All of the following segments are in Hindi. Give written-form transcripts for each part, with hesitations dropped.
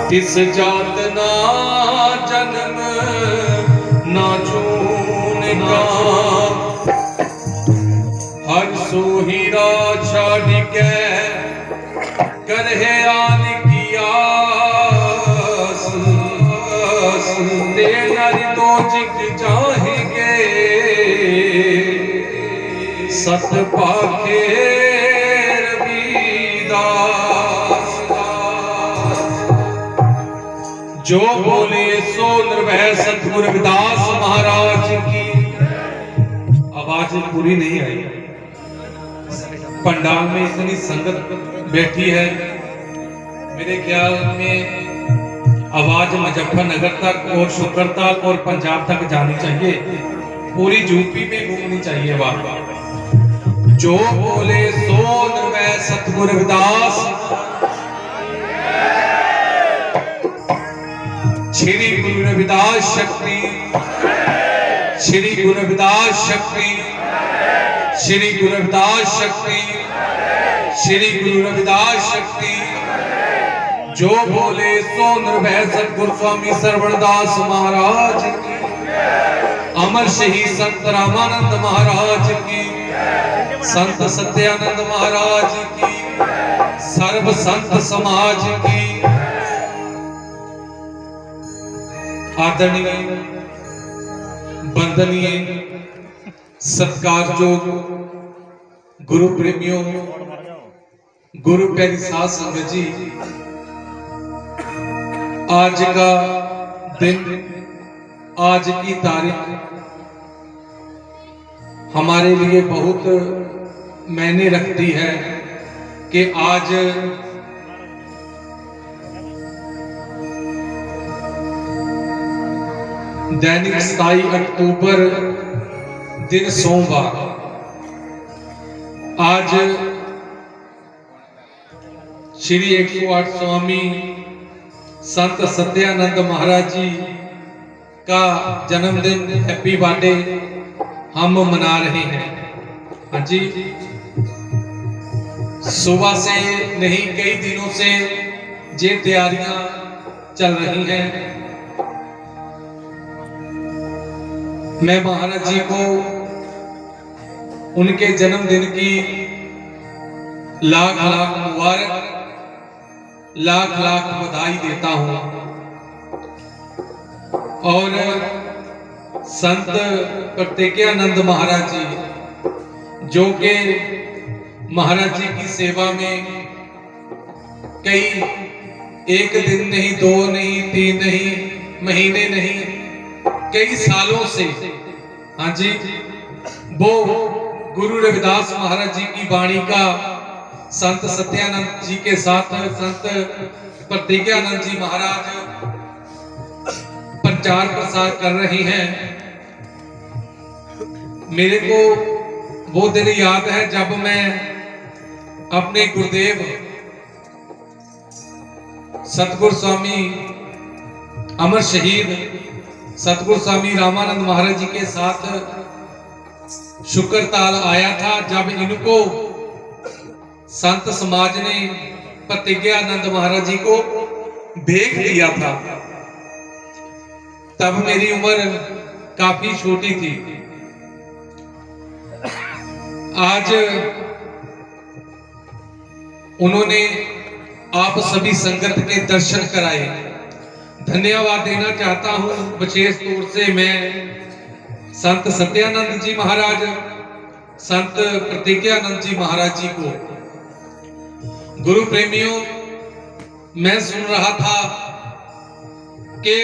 तिस जात ना जन्म ना चून का, हर सोहीरा छाड़ के करहे आन की आस, ते नर तो जिग चाहेंगे सत पाखे रविदास। जो बोले सो निर्भय सतगुरु रविदास महाराज की। आवाज पूरी नहीं आई, पंडाल में इतनी संगत बैठी है, मेरे ख्याल में आवाज मुजफ्फरनगर तक और शुक्र तक और पंजाब तक जानी चाहिए, पूरी यूपी में घूमनी चाहिए बात। जो बोले सो निर्भय सतगुरु रविदास। श्री गुरु रविदास शक्ति, श्री गुरु रविदास शक्ति, श्री गुरु रविदास शक्ति, श्री गुरु रविदास शक्ति। जो बोले सो निर्भय सतगुरु स्वामी श्रवणदास महाराज की, अमर शहीद संत रामानंद महाराज की, संत सत्यानंद महाराज की, सर्व संत समाज की। आदरणीय वंदनीय सत्कारयोग गुरु प्रेमियों, गुरु प्यारी साध संगत जी, आज का दिन, आज की तारीख हमारे लिए बहुत मायने रखती है कि आज दैनिक 27 अक्टूबर दिन सोमवार, आज श्री 108 स्वामी संत सत्यानंद महाराज जी का जन्मदिन, हैप्पी बर्थडे हम मना रहे हैं। हाँ जी, सुबह से नहीं कई दिनों से ये तैयारियां चल रही हैं। मैं महाराज जी को उनके जन्मदिन की लाख लाख मुबारक, लाख लाख बधाई देता हूं। और संत प्रत्यज्ञानंद महाराज जी, जो कि महाराज जी की सेवा में कई एक दिन नहीं, दो नहीं, तीन नहीं, महीने नहीं, कई सालों से, हाँ जी, वो गुरु रविदास महाराज जी की वाणी का संत सत्यानंद जी के साथ संत प्रत्यज्ञानंद जी महाराज प्रचार प्रसार कर रहे हैं। मेरे को वो दिन याद है जब मैं अपने गुरुदेव सतगुरु स्वामी अमर शहीद सतगुरु स्वामी रामानंद महाराज जी के साथ शुक्रताल आया था, जब इनको संत समाज ने प्रत्यज्ञानंद महाराज जी को भेज दिया था। तब मेरी उम्र काफी छोटी थी। आज उन्होंने आप सभी संगत के दर्शन कराए। धन्यवाद देना चाहता हूं विशेष तौर से मैं संत सत्यानंद जी महाराज, संत प्रत्यज्ञानंद जी महाराज जी को। गुरु प्रेमियों, मैं सुन रहा था कि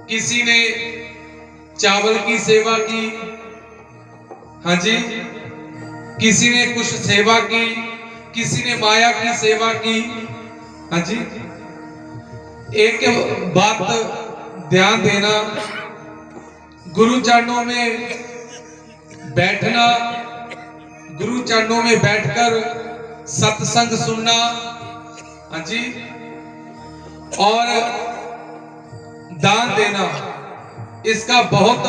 किसी ने चावल की सेवा की, हाँ जी, किसी ने कुछ सेवा की, किसी ने माया की सेवा की। हाँ जी, एक बात ध्यान देना, गुरु चरणों में बैठना, गुरु चरणों में बैठकर सत्संग सुनना, हाँ जी, और दान देना, इसका बहुत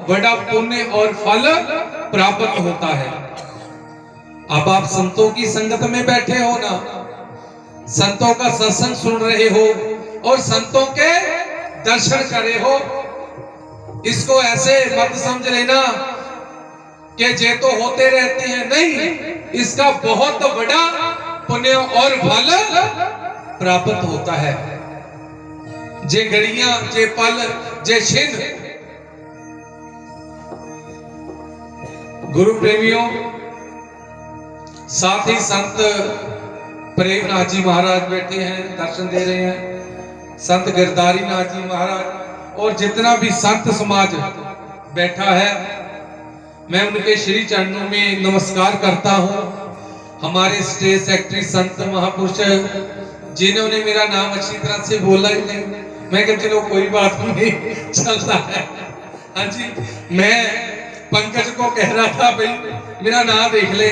बड़ा पुण्य और फल प्राप्त होता है। अब आप संतों की संगत में बैठे हो ना, संतों का सत्संग सुन रहे हो और संतों के दर्शन कर रहे हो, इसको ऐसे मत समझ लेना कि ये तो होते रहते हैं, नहीं, इसका बहुत बड़ा पुण्य और फल प्राप्त होता है। जे घड़ियां, जे पल, जे छिन। गुरु प्रेमियों, साथ ही संत प्रेमनाथ जी महाराज बैठे हैं, दर्शन दे रहे हैं, संत गिरधारी नाथ जी महाराज और जितना भी संत समाज बैठा है, मैं उनके श्री चरणों में नमस्कार करता हूं। हमारे स्टेट सेक्रेटरी संत महापुरुष जिन्होंने मेरा नाम अच्छी तरह से बोला ही नहीं, मैं कहता चलो कोई बात नहीं, चलता है। हाँ जी, मैं पंकज को कह रहा था भाई मेरा नाम देख ले,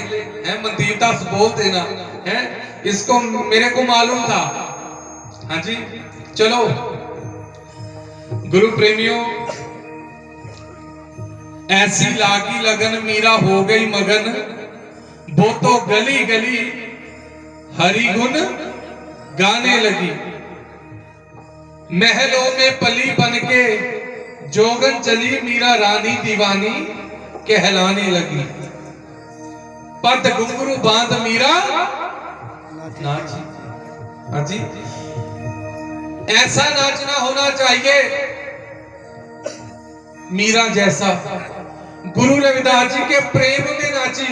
है मनदीप दास बोल देना, है इसको मेरे को मालूम था। हाँ जी, चलो गुरु प्रेमियों, ऐसी लागी लगन मीरा हो गई मगन, वो तो गली गली हरि गुण गाने लगी। महलों में पली बन के जोगन चली मीरा रानी दीवानी कहलाने लगी। पद घुंघरू बांध मीरा नाची। हाँ जी, ऐसा नाचना होना चाहिए मीरा जैसा। गुरु रविदास जी के प्रेम में नाची,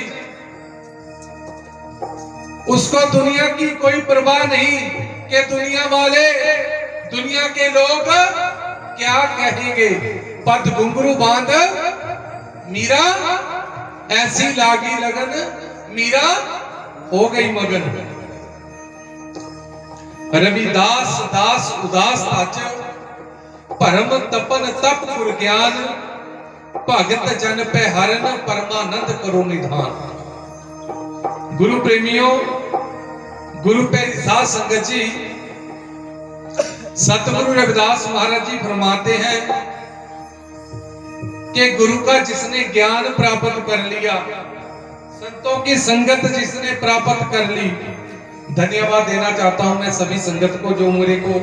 उसको दुनिया की कोई परवाह नहीं कि दुनिया वाले, दुनिया के लोग क्या कहेंगे। पद घुंघरू बांध मीरा, ऐसी लागी लगन मीरा हो गई मगन। रविदास दास उदास आज, परम तपन तप गुर ज्ञान, भगत जन पे हरन परमानंद करो निधान। गुरु प्रेमियों, गुरु प्यारी साध संगत जी, सतगुरु रविदास महाराज जी फरमाते हैं कि गुरु का जिसने ज्ञान प्राप्त कर लिया, संतों की संगत जिसने प्राप्त कर ली, धन्यवाद देना चाहता हूं मैं सभी संगत को जो मेरे को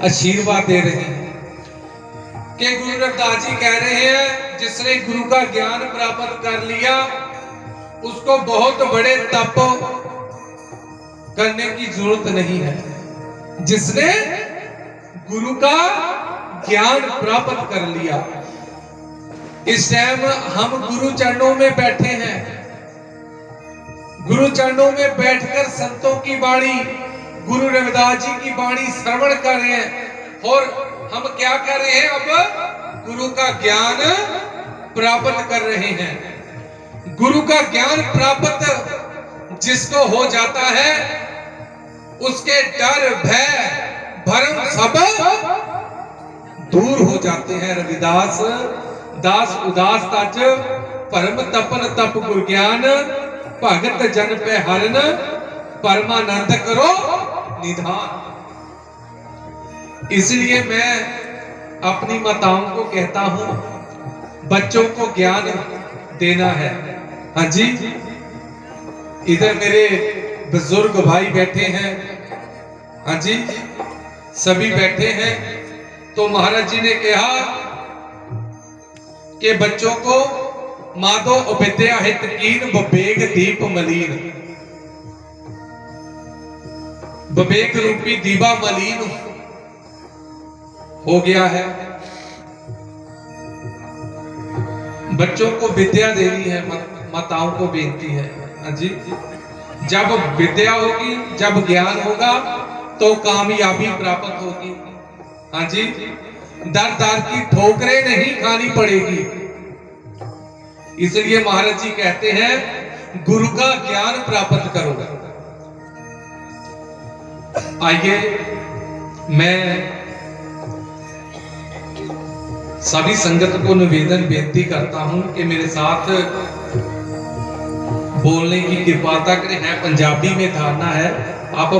आशीर्वाद दे रहे हैं कि गुरु रविदास जी कह रहे हैं जिसने गुरु का ज्ञान प्राप्त कर लिया, उसको बहुत बड़े तप करने की जरूरत नहीं है। जिसने गुरु का ज्ञान प्राप्त कर लिया, इस टाइम हम गुरु चरणों में बैठे हैं, गुरु चरणों में बैठकर संतों की वाणी, गुरु रविदास जी की वाणी श्रवण कर रहे हैं और हम क्या कर रहे हैं, अब गुरु का ज्ञान प्राप्त कर रहे हैं। गुरु का ज्ञान प्राप्त जिसको हो जाता है, उसके डर भय भरम सब दूर हो जाते हैं। रविदास दास उदास तज, परम तपन तप गुर ज्ञान, भगत जन पे हरन परमानंद करो निधान। इसलिए मैं अपनी माताओं को कहता हूं, बच्चों को ज्ञान देना है। हाँ जी, इधर मेरे बुजुर्ग भाई बैठे हैं, हाँ जी सभी बैठे हैं। तो महाराज जी ने कहा कि बच्चों को माधो विद्या हित कीन, विवेक दीप मलीन। विवेक रूपी दीवा मलीन हो गया है। बच्चों को विद्या देनी है, माताओं को बेनती है। हाँ जी, जब विद्या होगी, जब ज्ञान होगा तो कामयाबी प्राप्त होगी। हाँ जी, दर दर की ठोकरें नहीं खानी पड़ेगी। इसलिए महाराज जी कहते हैं गुरु का ज्ञान प्राप्त करो। आइए मैं सभी संगत को निवेदन बेनती करता हूं कि मेरे साथ बोलने की कृपा करें। है पंजाबी में धारणा है, आप